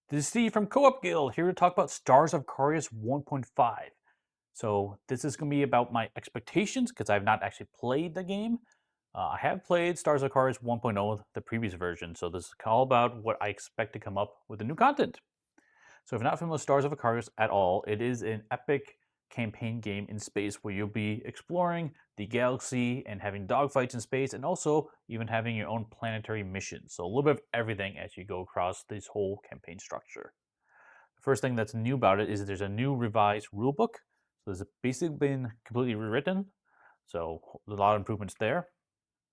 This is Steve from Co-op Guild here to talk about Stars of Akarios 1.5. So this is going to be about my expectations because I've not actually played the game. I have played Stars of Akarios 1.0, the previous version, so this is all about what I expect to come up with the new content. So if you're not familiar with Stars of Akarios at all, it is an epic campaign game in space where you'll be exploring the galaxy and having dogfights in space and also even having your own planetary missions. So a little bit of everything as you go across this whole campaign structure. The first thing that's new about it is there's a new revised rulebook. So it's basically been completely rewritten. So a lot of improvements there.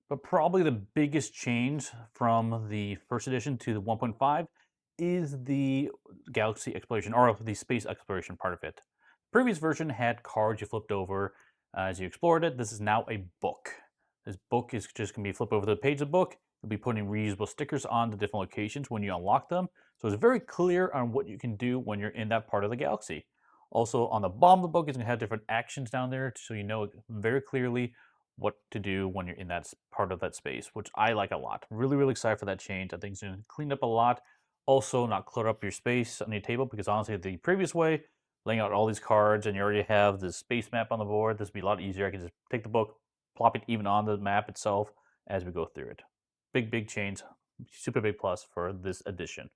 But probably the biggest change from the first edition to the 1.5 is the galaxy exploration or the space exploration part of it. The previous version had cards you flipped over as you explored it. This is now a book. This book is just going to be flipped over the page of the book. You'll be putting reusable stickers on the different locations when you unlock them. So it's very clear on what you can do when you're in that part of the galaxy. Also, on the bottom of the book, it's going to have different actions down there so you know very clearly what to do when you're in that part of that space, which I like a lot. Really, really excited for that change. I think it's going to clean up a lot. Also, not clutter up your space on your table because honestly, the previous way, laying out all these cards and you already have the space map on the board, this would be a lot easier. I can just take the book, plop it even on the map itself as we go through it. Big, big change. Super big plus for this edition.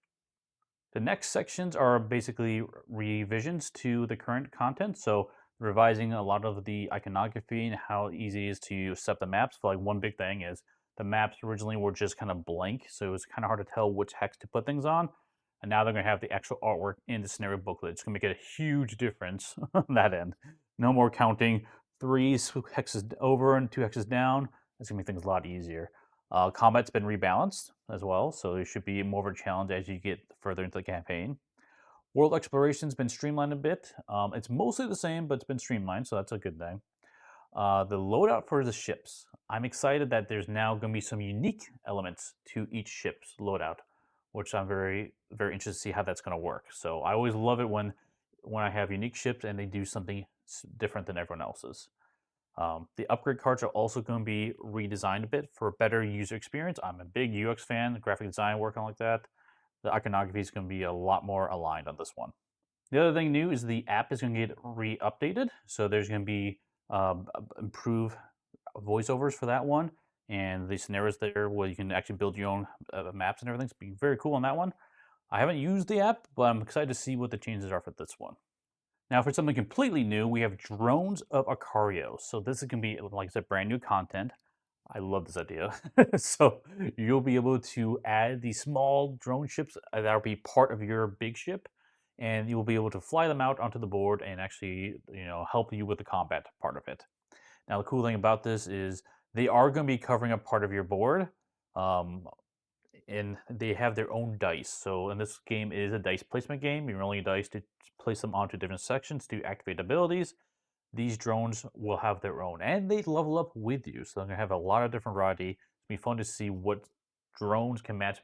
The next sections are basically revisions to the current content. So revising a lot of the iconography and how easy it is to set the maps. For like one big thing is the maps originally were just kind of blank, so it was kind of hard to tell which hex to put things on. And now they're going to have the actual artwork in the scenario booklet. It's going to make a huge difference on that end. No more counting 3 hexes over and 2 hexes down. It's going to make things a lot easier. Combat's been rebalanced as well, so it should be more of a challenge as you get further into the campaign. World exploration's been streamlined a bit. It's mostly the same, but it's been streamlined, so that's a good thing. The loadout for the ships. I'm excited that there's now going to be some unique elements to each ship's loadout, which I'm very, very interested to see how that's going to work. So I always love it when I have unique ships and they do something different than everyone else's. The upgrade cards are also going to be redesigned a bit for a better user experience. I'm a big UX fan, graphic design working like that. The iconography is going to be a lot more aligned on this one. The other thing new is the app is going to get re-updated. So there's going to be improved voiceovers for that one. And the scenarios there where you can actually build your own maps and everything. It's be very cool on that one. I haven't used the app, but I'm excited to see what the changes are for this one. Now, for something completely new, we have Drones of Akarios. So this is going to be, like I said, brand new content. I love this idea. So you'll be able to add these small drone ships that will be part of your big ship, and you'll be able to fly them out onto the board and actually, help you with the combat part of it. Now, the cool thing about this is they are going to be covering up part of your board. Um, and they have their own dice. So in this game, it is a dice placement game. You're rolling dice to place them onto different sections to activate abilities. These drones will have their own, and they level up with you. So they're gonna have a lot of different variety. It'll be fun to see what drones can match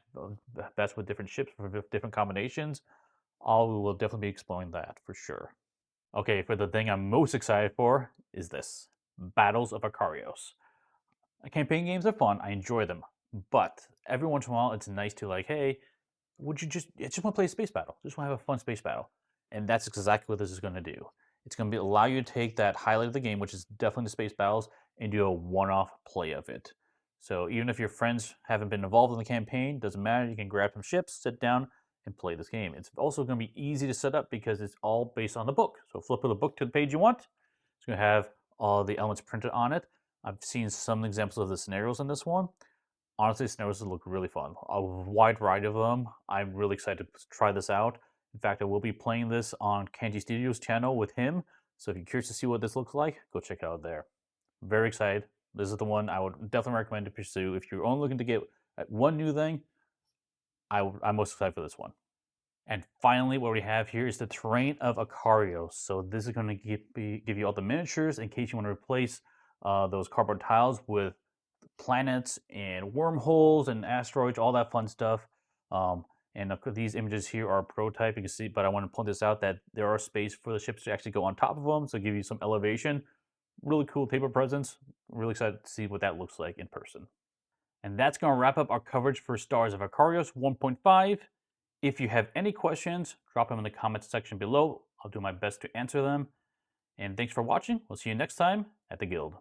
best with different ships for different combinations. We will definitely be exploring that for sure. Okay, for the thing I'm most excited for is this: Battles of Akarios. Campaign games are fun. I enjoy them, but every once in a while, it's nice to like, hey, would you I just want to play a space battle? Just want to have a fun space battle, and that's exactly what this is going to do. It's going to allow you to take that highlight of the game, which is definitely the space battles, and do a one-off play of it. So even if your friends haven't been involved in the campaign, doesn't matter. You can grab some ships, sit down, and play this game. It's also going to be easy to set up because it's all based on the book. So flip the book to the page you want. It's going to have all the elements printed on it. I've seen some examples of the scenarios in this one. Honestly, scenarios look really fun. A wide variety of them. I'm really excited to try this out. In fact, I will be playing this on Kanji Studios channel with him. So if you're curious to see what this looks like, go check it out there. Very excited. This is the one I would definitely recommend to pursue. If you're only looking to get one new thing, I'm most excited for this one. And finally, what we have here is the Terrain of Akarios. So this is going to give you all the miniatures in case you want to replace those cardboard tiles with planets and wormholes and asteroids, all that fun stuff. And these images here are a prototype, you can see, but I want to point this out that there are space for the ships to actually go on top of them, so give you some elevation. Really cool table presence. Really excited to see what that looks like in person. And that's going to wrap up our coverage for Stars of Akarios 1.5. If you have any questions, drop them in the comments section below. I'll do my best to answer them. And thanks for watching. We'll see you next time at the Guild.